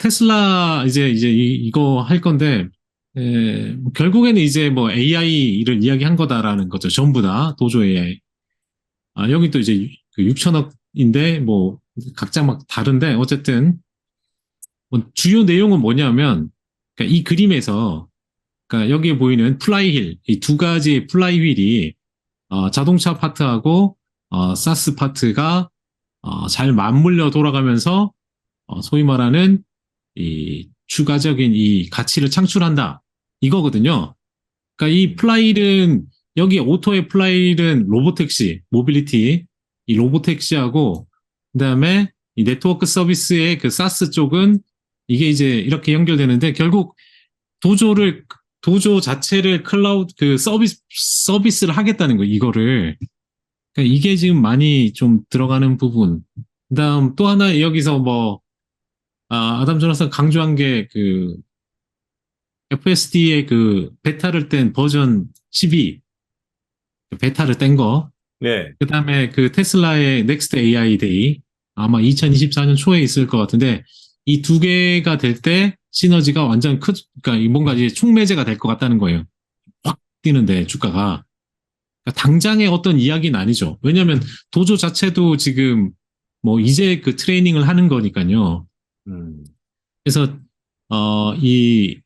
테슬라 이제 이거 할 건데, 뭐 결국에는 이제 뭐 AI를 이야기한 거다라는 거죠. 전부 다 도조 AI. 여기 또 이제 그 6천억인데 뭐 각자 막 다른데 어쨌든 뭐 주요 내용은 뭐냐면 그러니까 이 그림에서 그러니까 여기에 보이는 플라이휠 이 두 가지 플라이휠이 자동차 파트하고 사스 파트가 잘 맞물려 돌아가면서 소위 말하는 이 추가적인 이 가치를 창출한다 이거거든요. 그러니까 이 플라이힐은 여기 오토의 플라이힐은 로보택시, 모빌리티 이 로보택시하고 그다음에 이 네트워크 서비스의 그 사스 쪽은 이게 이제 이렇게 연결되는데 결국 도조 자체를 클라우드 그 서비스를 하겠다는 거 이거를 그러니까 이게 지금 많이 좀 들어가는 부분. 그다음 또 하나 여기서 뭐 아담 조나스 강조한 게 그 FSD의 그 베타를 뗀 버전 12 베타를 뗀 거. 네. 그다음에 그 테슬라의 Next AI Day 아마 2024년 초에 있을 것 같은데 이 두 개가 될 때 시너지가 완전 그러니까 뭔가 이제 촉매제가 될 것 같다는 거예요. 확 뛰는데 주가가. 그러니까 당장의 어떤 이야기는 아니죠. 왜냐하면 도조 자체도 지금 뭐 이제 그 트레이닝을 하는 거니까요. 음. 그래서 이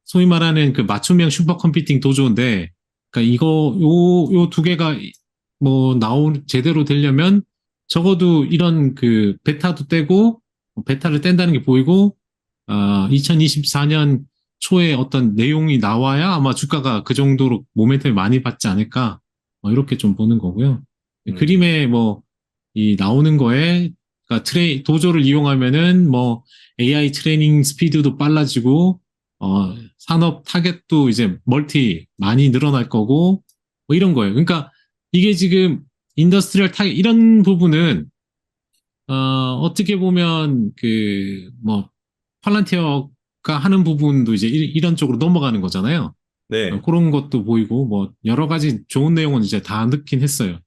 소위 말하는 그 맞춤형 슈퍼컴퓨팅 도조인데, 그러니까 이거 요 두 개가 뭐 제대로 되려면 적어도 이런 그 베타도 떼고 베타를 뗀다는 게 보이고 2024년 초에 어떤 내용이 나와야 아마 주가가 그 정도로 모멘텀이 많이 받지 않을까 이렇게 좀 보는 거고요. 음. 그림에 뭐 이 나오는 거에 그러니까 도조를 이용하면은 뭐 AI 트레이닝 스피드도 빨라지고 산업 타겟도 이제 많이 늘어날 거고 뭐 이런 거예요. 그러니까 이게 지금 인더스트리얼 타겟 이런 부분은 어떻게 보면 그 뭐 팔란티어가 하는 부분도 이제 이런 쪽으로 넘어가는 거잖아요. 네. 그런 것도 보이고 뭐 여러 가지 좋은 내용은 이제 다 넣긴 했어요.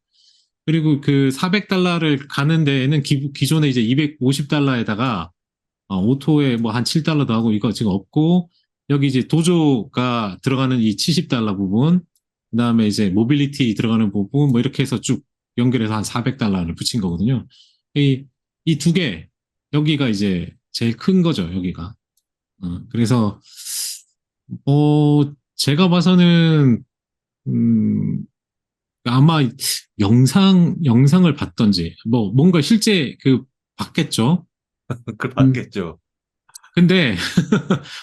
그리고 그 400달러를 가는 데에는 기존에 이제 250달러에다가 오토에 뭐 한 7달러 더 하고 이거 지금 없고 여기 이제 도조가 들어가는 이 70달러 부분 그다음에 이제 모빌리티 들어가는 부분 뭐 이렇게 해서 쭉 연결해서 한 400달러를 붙인 거거든요. 이 두 개 여기가 이제 제일 큰 거죠, 여기가. 그래서 제가 봐서는 음, 아마 영상을 봤던지 뭐 뭔가 실제 그 봤겠죠. 그 음, 봤겠죠. 근데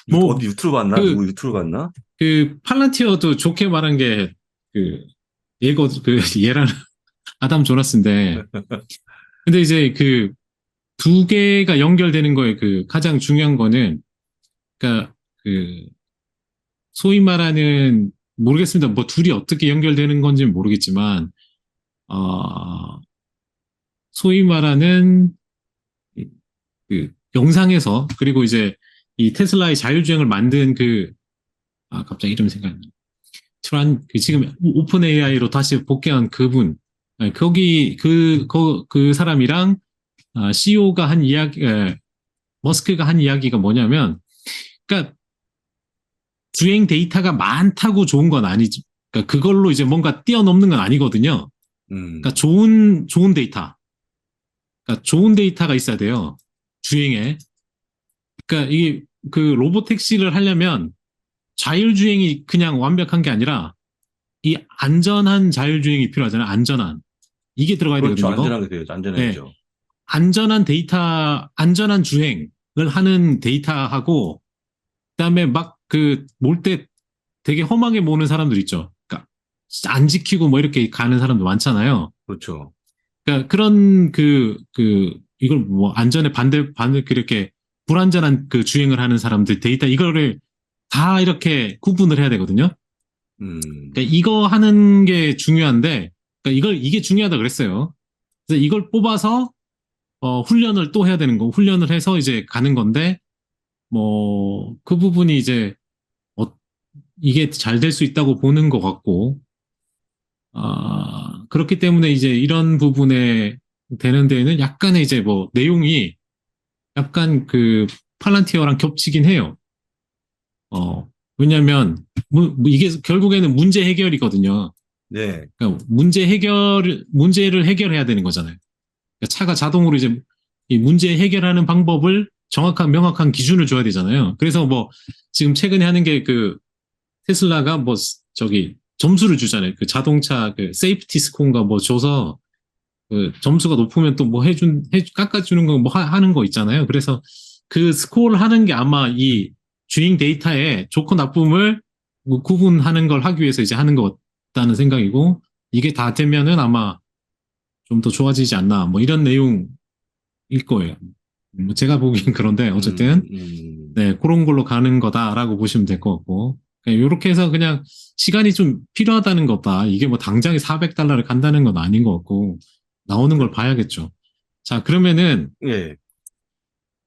뭐 어디 유튜브 봤나? 그 누구 유튜브 봤나? 그 팔란티어도 좋게 말한 게 그 얘랑 아담 조나스인데 근데 이제 그 두 개가 연결되는 거에 그 가장 중요한 거는 그러니까 그 소위 말하는 모르겠습니다. 뭐 둘이 어떻게 연결되는 건지는 모르겠지만 어 소위 말하는 그 영상에서 그리고 이제 이 테슬라의 자율주행을 만든 갑자기 이름 생각나. 그 지금 오픈 AI로 다시 복귀한 그분, 거기 그 사람이랑 CEO가 한 이야기, 머스크가 한 이야기가 뭐냐면, 그러니까 주행 데이터가 많다고 좋은 건 아니죠. 그러니까 그걸로 이제 뭔가 뛰어넘는 건 아니거든요. 그러니까 음. 좋은 데이터, 그러니까 좋은 데이터가 있어야 돼요. 주행에. 그러니까 이게 그 로봇 택시를 하려면 자율주행이 그냥 완벽한 게 아니라 이 안전한 자율주행이 필요하잖아요. 안전한. 이게 들어가야 그렇죠. 되거든요, 이거. 안전하게 돼야죠. 네. 안전해야죠. 안전한 주행을 하는 데이터하고, 그다음에 막 몰 때 되게 험하게 모는 사람들 있죠. 그러니까 안 지키고 뭐 이렇게 가는 사람도 많잖아요. 그렇죠. 그러니까 그런 이걸 뭐 안전에 그렇게 불안전한 그 주행을 하는 사람들 데이터 이거를 다 이렇게 구분을 해야 되거든요. 음. 그러니까 이거 하는 게 중요한데, 그러니까 이게 중요하다 그랬어요. 그래서 이걸 뽑아서 훈련을 또 해야 되는 거, 훈련을 해서 이제 가는 건데, 뭐, 그 부분이 이제, 어, 이게 잘 될 수 있다고 보는 것 같고, 그렇기 때문에 이제 이런 부분에 되는 데에는 약간의 이제 뭐, 내용이 약간 팔란티어랑 겹치긴 해요. 왜냐면, 이게 결국에는 문제 해결이거든요. 네. 그러니까 문제를 해결해야 되는 거잖아요. 그러니까 차가 자동으로 이제 이 문제 해결하는 방법을 명확한 기준을 줘야 되잖아요. 그래서 뭐, 지금 최근에 하는 게 테슬라가 뭐, 점수를 주잖아요. 그 자동차, 세이프티 스코어인가 뭐 줘서, 점수가 높으면 또 뭐 깎아주는 거 뭐 하는 거 있잖아요. 그래서 그 스코어를 하는 게 아마 이 주행 데이터의 좋고 나쁨을 뭐 구분하는 걸 하기 위해서 이제 하는 것 같다는 생각이고, 이게 다 되면은 아마 좀 더 좋아지지 않나, 뭐 이런 내용일 거예요. 뭐 제가 보기엔 그런데, 어쨌든, 네, 그런 걸로 가는 거다라고 보시면 될 것 같고, 이렇게 해서 그냥 시간이 좀 필요하다는 거다. 이게 뭐 당장에 $400를 간다는 건 아닌 것 같고, 나오는 걸 봐야겠죠. 자, 그러면은, 예.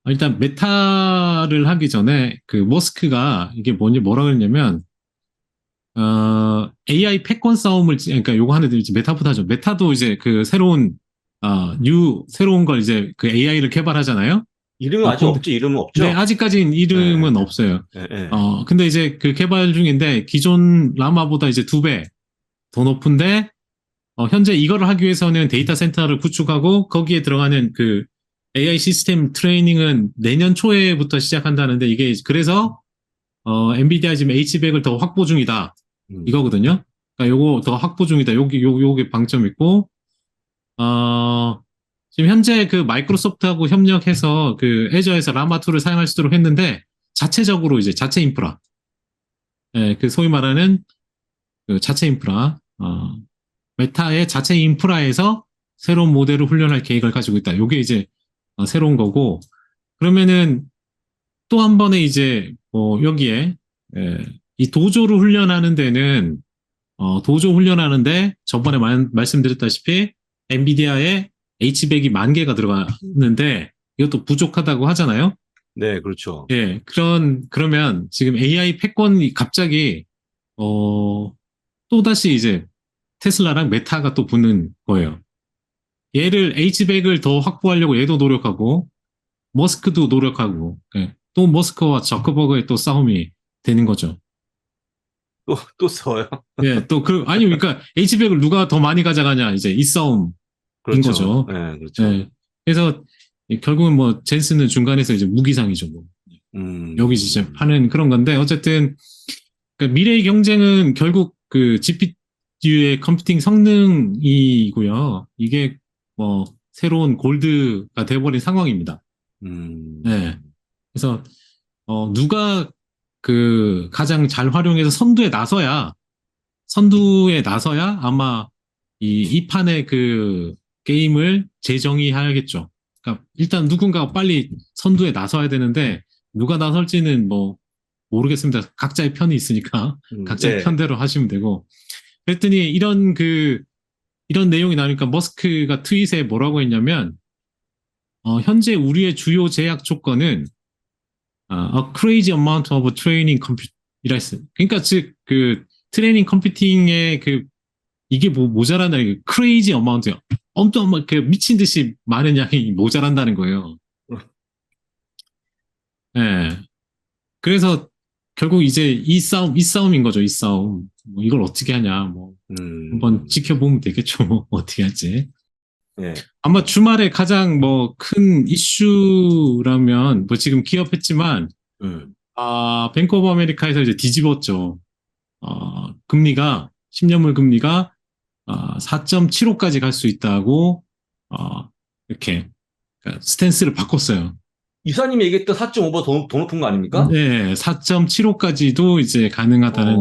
일단 메타를 하기 전에 머스크가 이게 뭐라 그랬냐면, AI 패권 싸움을, 그러니까 요거 하는데 이제 메타부터 하죠. 메타도 이제 새로운 걸 이제 AI를 개발하잖아요. 이름이 아직 없지, 이름은 네, 없죠? 아직까지는 예, 이름은 없어요. 예, 예. 근데 이제 개발 중인데, 기존 라마보다 이제 2배 더 높은데, 현재 이거를 하기 위해서는 데이터 센터를 구축하고, 거기에 들어가는 AI 시스템 트레이닝은 내년 초에부터 시작한다는데, 이게 그래서, 엔비디아 지금 H100을 더 확보 중이다. 이거거든요. 그러니까 요거 더 확보 중이다. 요게 방점 있고, 지금 현재 마이크로소프트하고 협력해서 애저에서 라마2를 사용할 수 있도록 했는데, 자체적으로 이제 자체 인프라, 예, 소위 말하는 자체 인프라, 메타의 자체 인프라에서 새로운 모델을 훈련할 계획을 가지고 있다. 요게 이제 새로운 거고, 그러면은 또 한 번에 이제 여기에 이 도조를 훈련하는 데는 도조 훈련하는데 저번에 말씀드렸다시피 엔비디아의 H100이 10,000개가 들어가는데 이것도 부족하다고 하잖아요. 네, 그렇죠. 예, 그러면 지금 AI 패권이 갑자기 또다시 이제 테슬라랑 메타가 또 붙는 거예요. 얘를 H100을 더 확보하려고 얘도 노력하고 머스크도 노력하고, 예, 또 머스크와 저커버그의 또 싸움이 되는 거죠. 또 써요. 예, 아니, 그러니까 H100을 누가 더 많이 가져가냐, 이제 이 싸움인 그렇죠. 거죠. 네, 그렇죠. 예, 그래서 결국은 뭐 젠슨은 중간에서 이제 무기상이죠. 뭐. 여기 진짜 파는 그런 건데, 어쨌든 미래의 경쟁은 결국 GPU의 컴퓨팅 성능이고요. 이게 뭐 새로운 골드가 돼버린 상황입니다. 네. 그래서 누가 가장 잘 활용해서 선두에 나서야 아마 이 판의 게임을 재정의해야겠죠. 그러니까 일단 누군가가 빨리 선두에 나서야 되는데 누가 나설지는 뭐 모르겠습니다. 각자의 편이 있으니까 각자의 네. 편대로 하시면 되고. 그랬더니 이런 내용이 나오니까 머스크가 트윗에 뭐라고 했냐면, 현재 우리의 주요 제약 조건은 a crazy amount of training compute 이라 했어요. 그러니까 즉 트레이닝 컴퓨팅의 이게 모자란다. crazy amount요. 엄청 막 미친 듯이 많은 양이 모자란다는 거예요. 예. 네. 그래서 결국 이제 이 싸움인 거죠. 이 싸움. 뭐 이걸 어떻게 하냐. 뭐 한번 지켜보면 되겠죠. 뭐 어떻게 할지. 네. 아마 주말에 가장 뭐 큰 이슈라면 뭐 지금 기업했지만 뱅크 오브 아메리카에서 이제 뒤집었죠. 금리가 10년물 금리가 4.75까지 갈 수 있다고 이렇게 스탠스를 바꿨어요. 이사님이 얘기했던 4.5보 더 높은 거 아닙니까? 네, 4.75까지도 이제 가능하다는,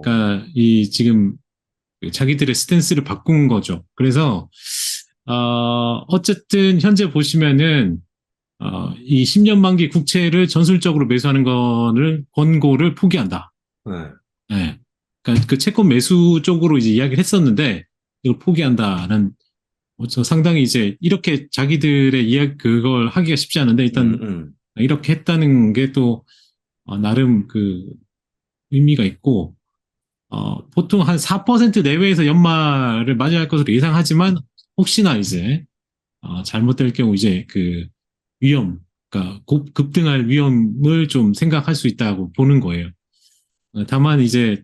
그러니까 지금 자기들의 스탠스를 바꾼 거죠. 그래서 어쨌든 현재 보시면은 이 10년 만기 국채를 전술적으로 매수하는 권고를 포기한다. 네. 네. 그러니까 채권 매수 쪽으로 이제 이야기를 했었는데 이걸 포기한다는, 상당히 이제 이렇게 자기들의 그걸 하기가 쉽지 않은데 일단 이렇게 했다는 게 또 나름 의미가 있고, 보통 한 4% 내외에서 연말을 맞이할 것으로 예상하지만 혹시나 이제 잘못될 경우 이제 위험, 그러니까 급등할 위험을 좀 생각할 수 있다고 보는 거예요. 다만 이제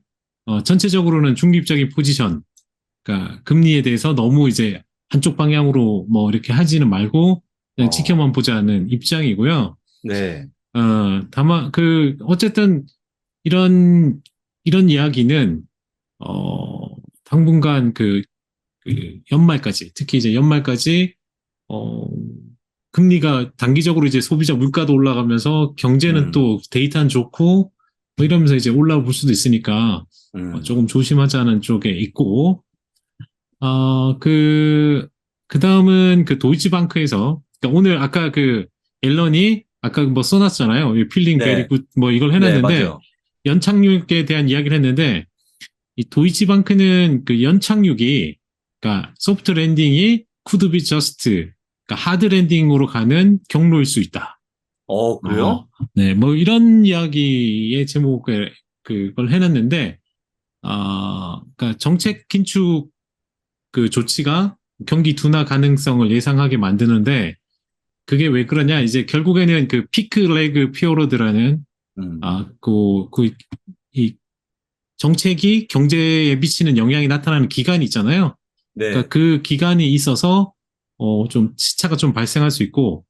전체적으로는 중립적인 포지션, 그러니까 금리에 대해서 너무 이제 한쪽 방향으로 뭐 이렇게 하지는 말고 그냥 어, 지켜만 보자는 입장이고요. 네. 다만 어쨌든 이런 이런 이야기는 어 당분간 그 연말까지 특히 이제 연말까지 어 금리가 단기적으로 이제 소비자 물가도 올라가면서 경제는 음, 또 데이터는 좋고 뭐 이러면서 이제 올라올 수도 있으니까 음, 조금 조심하자는 쪽에 있고 그 다음은 그 도이치방크에서 그러니까 오늘 아까 그 앨런이 아까 뭐 써놨잖아요. 필링 베리 네. 굿 뭐 이걸 네, 해놨는데 맞아요. 연착륙에 대한 이야기를 했는데 이 도이치방크는 그 연착륙이 그러니까 소프트 랜딩이 could be just 그러니까 하드 랜딩으로 가는 경로일 수 있다. 그래요? 네, 뭐 이런 이야기의 제목을 그걸 해놨는데 그러니까 정책 긴축 그 조치가 경기 둔화 가능성을 예상하게 만드는데 그게 왜 그러냐? 이제 결국에는 그 피크 레그 피어로드라는 음, 아, 이 정책이 경제에 미치는 영향이 나타나는 기간이 있잖아요. 그러니까 네. 그 기간이 있어서 좀 시차가 좀 발생할 수 있고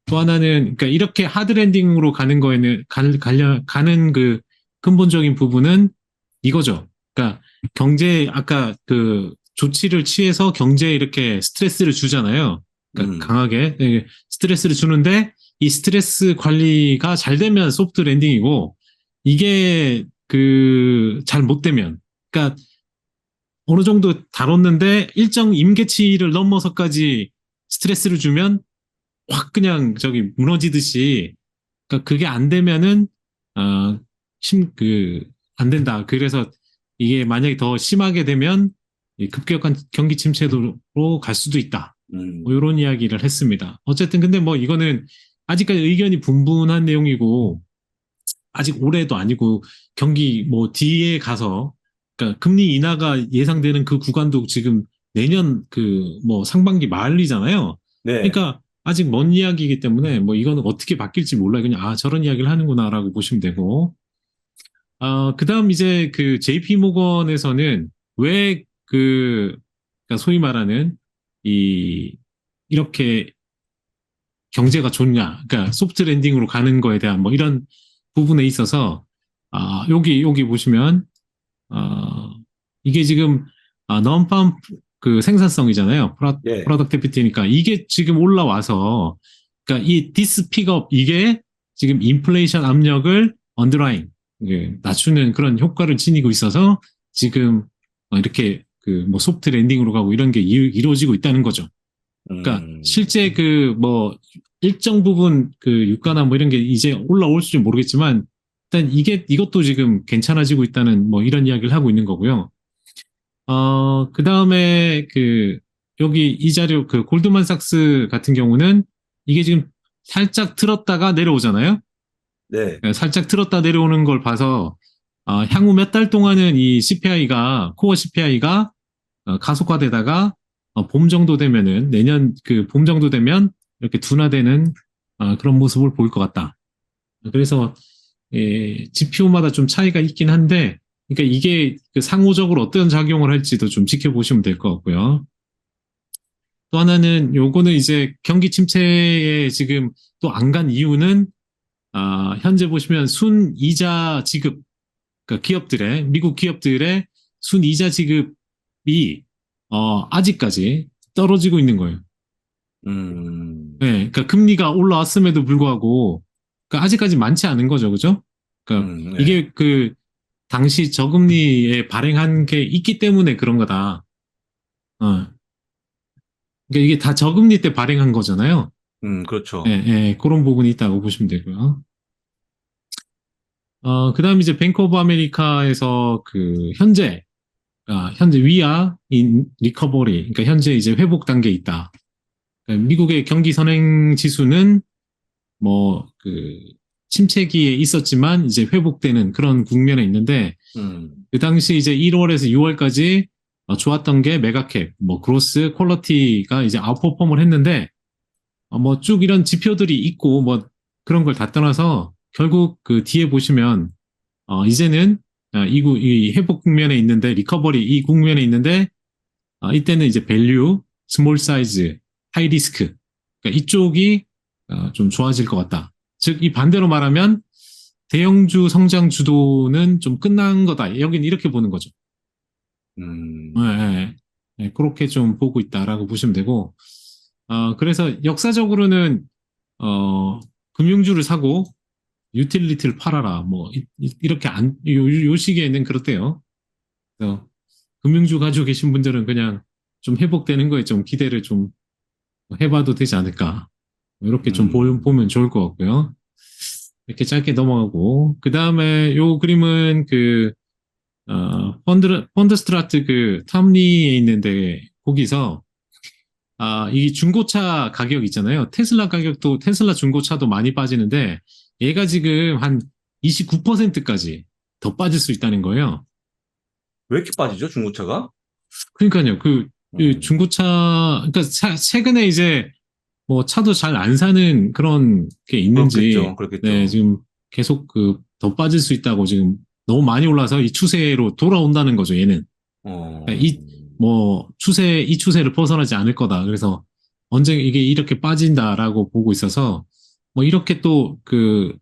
또 하나는 그러니까 이렇게 하드 랜딩으로 가는 거에는 가는 그 근본적인 부분은 이거죠. 그러니까 경제 아까 그 조치를 취해서 경제에 이렇게 스트레스를 주잖아요. 그러니까 음, 강하게 스트레스를 주는데 이 스트레스 관리가 잘 되면 소프트 랜딩이고 이게 그 잘 못 되면 그러니까 어느 정도 다뤘는데 일정 임계치를 넘어서까지 스트레스를 주면 확 그냥 저기 무너지듯이 그러니까 그게 안 되면은 안 된다. 그래서 이게 만약에 더 심하게 되면 급격한 경기 침체로 갈 수도 있다. 뭐 음, 이런 이야기를 했습니다. 어쨌든 근데 뭐 이거는 아직까지 의견이 분분한 내용이고 아직 올해도 아니고 경기 뭐 뒤에 가서 그러니까 금리 인하가 예상되는 그 구간도 지금 내년 그 뭐 상반기 말이잖아요. 네. 그러니까 아직 먼 이야기이기 때문에 뭐 이거는 어떻게 바뀔지 몰라요. 그냥 저런 이야기를 하는구나라고 보시면 되고. 그다음 이제 그 JP 모건에서는 왜 그러니까 소위 말하는 이 이렇게 경제가 좋냐, 그러니까 소프트 랜딩으로 가는 거에 대한 뭐 이런 부분에 있어서 여기 보시면 아, 이게 지금 non-farm 그 생산성이잖아요. 예. 프로덕티비티니까 이게 지금 올라와서 그러니까 이 디스 픽업 이게 지금 인플레이션 압력을 언더라인 낮추는 그런 효과를 지니고 있어서 지금 이렇게 그 뭐 소프트 랜딩으로 가고 이런 게 이루어지고 있다는 거죠. 그러니까 실제 음, 그 뭐 일정 부분 그 유가나 뭐 이런 게 이제 올라올지 모르겠지만 일단 이것도 지금 괜찮아지고 있다는 뭐 이런 이야기를 하고 있는 거고요. 그 다음에 여기 이 자료 그 골드만삭스 같은 경우는 이게 지금 살짝 틀었다가 내려오잖아요. 네. 살짝 틀었다 내려오는 걸 봐서 향후 몇 달 동안은 이 CPI가 코어 CPI가 가속화되다가 봄 정도 되면은 내년 그 봄 정도 되면 이렇게 둔화되는 그런 모습을 보일 것 같다. 그래서 GPU마다 좀 차이가 있긴 한데, 그러니까 이게 그 상호적으로 어떤 작용을 할지도 좀 지켜보시면 될 것 같고요. 또 하나는 요거는 이제 경기 침체에 지금 또 안 간 이유는 현재 보시면 순이자 지급, 그러니까 미국 기업들의 순이자 지급이 아직까지 떨어지고 있는 거예요. 음, 네, 그러니까 금리가 올라왔음에도 불구하고, 그러니까 아직까지 많지 않은 거죠, 그죠? 그러니까 네. 이게 그 당시 저금리에 발행한 게 있기 때문에 그런 거다. 어. 그러니까 이게 다 저금리 때 발행한 거잖아요. 예, 그렇죠. 예, 그런 부분이 있다고 보시면 되고요. 그다음 이제 뱅크 오브 아메리카에서 현재 위아 인 리커버리, 그러니까 현재 이제 회복 단계에 있다. 그러니까 미국의 경기 선행 지수는 뭐 침체기에 있었지만 이제 회복되는 그런 국면에 있는데 음, 그 당시 이제 1월에서 6월까지 좋았던 게 메가캡, 뭐 그로스, 퀄러티가 이제 아웃퍼폼을 했는데 뭐 쭉 이런 지표들이 있고 뭐 그런 걸 다 떠나서 결국 그 뒤에 보시면 이제는 이 회복 국면에 있는데 리커버리 이 국면에 있는데 이때는 이제 밸류, 스몰 사이즈, 하이 리스크 그러니까 이쪽이 좀 좋아질 것 같다. 즉 이 반대로 말하면 대형주 성장 주도는 좀 끝난 거다. 여기는 이렇게 보는 거죠. 예, 음, 예, 예, 그렇게 좀 보고 있다라고 보시면 되고 그래서 역사적으로는 어, 금융주를 사고 유틸리티를 팔아라. 뭐 이렇게 요 시기에는 그렇대요. 그래서 금융주 가지고 계신 분들은 그냥 좀 회복되는 거에 좀 기대를 좀 해봐도 되지 않을까. 이렇게 좀 음, 보면 좋을 것 같고요. 이렇게 짧게 넘어가고 그 다음에 요 그림은 펀드 스트라트 그 탐리에 있는데 거기서 이 중고차 가격 있잖아요. 테슬라 가격도 테슬라 중고차도 많이 빠지는데 얘가 지금 한 29%까지 더 빠질 수 있다는 거예요. 왜 이렇게 빠지죠, 중고차가? 그러니까요. 그 음, 중고차 그러니까 최근에 이제 뭐 차도 잘 안 사는 그런 게 있는지 그렇겠죠, 네, 그렇겠죠. 지금 계속 그 더 빠질 수 있다고 지금 너무 많이 올라서 이 추세로 돌아온다는 거죠, 얘는. 어, 그러니까 이 추세를 벗어나지 않을 거다. 그래서 언제 이게 이렇게 빠진다라고 보고 있어서 뭐 이렇게 또 그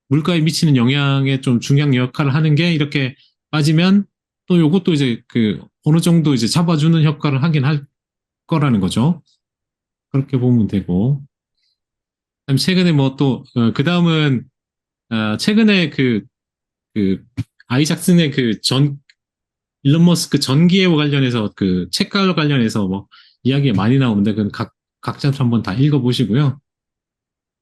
물가에 미치는 영향에 좀 중요한 역할을 하는 게 이렇게 빠지면 또 요것도 이제 그 어느 정도 이제 잡아주는 효과를 하긴 할 거라는 거죠. 그렇게 보면 되고. 그다음 최근에 뭐 또, 그 다음은, 최근에 그, 아이작슨의 일론 머스크 전기회와 관련해서 그 책과 관련해서 뭐 이야기가 많이 나오는데 그건 각자 한번 다 읽어보시고요.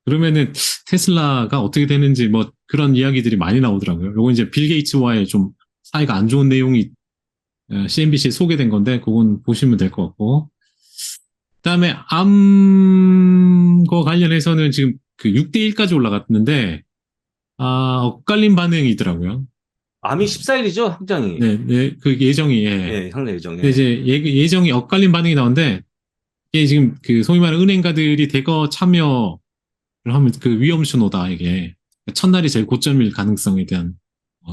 그러면은 테슬라가 어떻게 되는지 뭐 그런 이야기들이 많이 나오더라고요. 요거 이제 빌 게이츠와의 좀 사이가 안 좋은 내용이 CNBC에 소개된 건데 그건 보시면 될 것 같고. 그다음에 암과 관련해서는 지금 그 6대1까지 올라갔는데 엇갈린 반응이더라고요. 암이 14일이죠, 확장이. 네, 네, 그 예정이, 예. 예, 상장 예정, 근데 예. 이제 예정이 엇갈린 반응이 나오는데, 이게 지금 그 소위 말하는 은행가들이 대거 참여를 하면 그 위험 신호다, 이게. 첫날이 제일 고점일 가능성에 대한,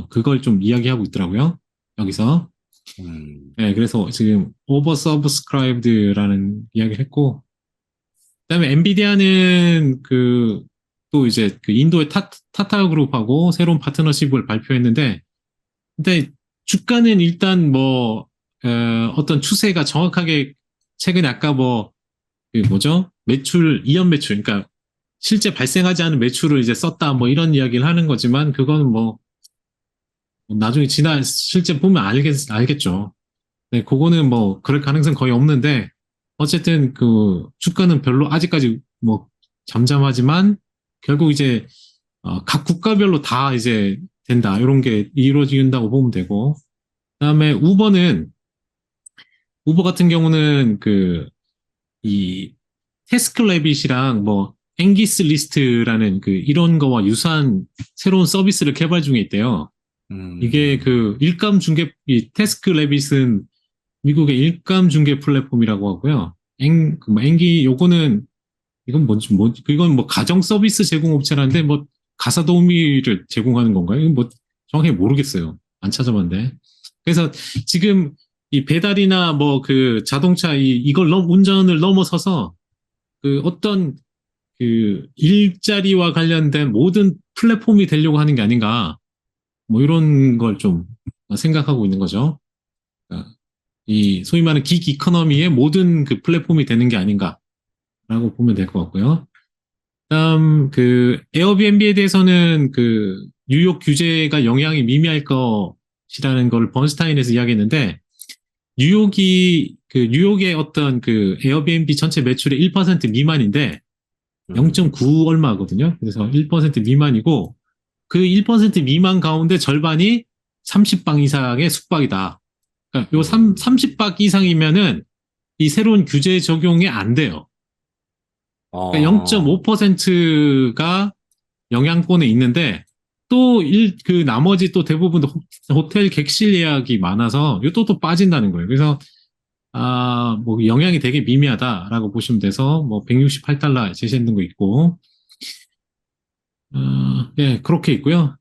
그걸 좀 이야기하고 있더라고요. 여기서. 음, 예, 그래서 지금 오버 서브스크라이브드라는 이야기를 했고, 그다음에 엔비디아는 또 이제 그 인도의 타타 그룹하고 새로운 파트너십을 발표했는데, 근데 주가는 일단 어떤 추세가 정확하게 최근에 아까 그 뭐죠? 이연 매출, 그러니까 실제 발생하지 않은 매출을 이제 썼다 뭐 이런 이야기를 하는 거지만 그거는 뭐 나중에 실제 보면 알겠죠. 네, 그거는 뭐 그럴 가능성 거의 없는데 어쨌든 그 주가는 별로 아직까지 뭐 잠잠하지만 결국 이제 각 국가별로 다 이제 된다. 이런 게 이루어진다고 보면 되고 그다음에 우버 같은 경우는 이 태스크래빗이랑 뭐 앵기스 리스트라는 그 이런 거와 유사한 새로운 서비스를 개발 중에 있대요. 이게 음, 이 태스크래빗은 미국의 일감 중개 플랫폼이라고 하고요. 이건 이건 뭐 가정 서비스 제공 업체라는데 뭐 가사 도우미를 제공하는 건가요? 이건 뭐 정확히 모르겠어요. 안 찾아봤는데. 그래서 지금 이 배달이나 뭐 그 자동차 운전을 넘어서서 그 어떤 그 일자리와 관련된 모든 플랫폼이 되려고 하는 게 아닌가. 뭐 이런 걸 좀 생각하고 있는 거죠. 그러니까 이 소위 말하는 긱 이코노미의 모든 그 플랫폼이 되는 게 아닌가라고 보면 될 것 같고요. 그다음 그 에어비앤비에 대해서는 그 뉴욕 규제가 영향이 미미할 것이라는 걸 번스타인에서 이야기했는데 뉴욕의 어떤 그 에어비앤비 전체 매출의 1% 미만인데 음, 0.9 얼마거든요. 그래서 1% 미만이고 그 1% 미만 가운데 절반이 30방 이상의 숙박이다. 그러니까 요 음, 30박 이상이면은 이 새로운 규제 적용이 안 돼요. 그러니까 어, 0.5%가 영향권에 있는데 그 나머지 또 대부분 호텔 객실 예약이 많아서 이것도 또 빠진다는 거예요. 그래서 뭐 영향이 되게 미미하다라고 보시면 돼서 뭐 168달러 제시했는 거 있고 예, 그렇게 있고요.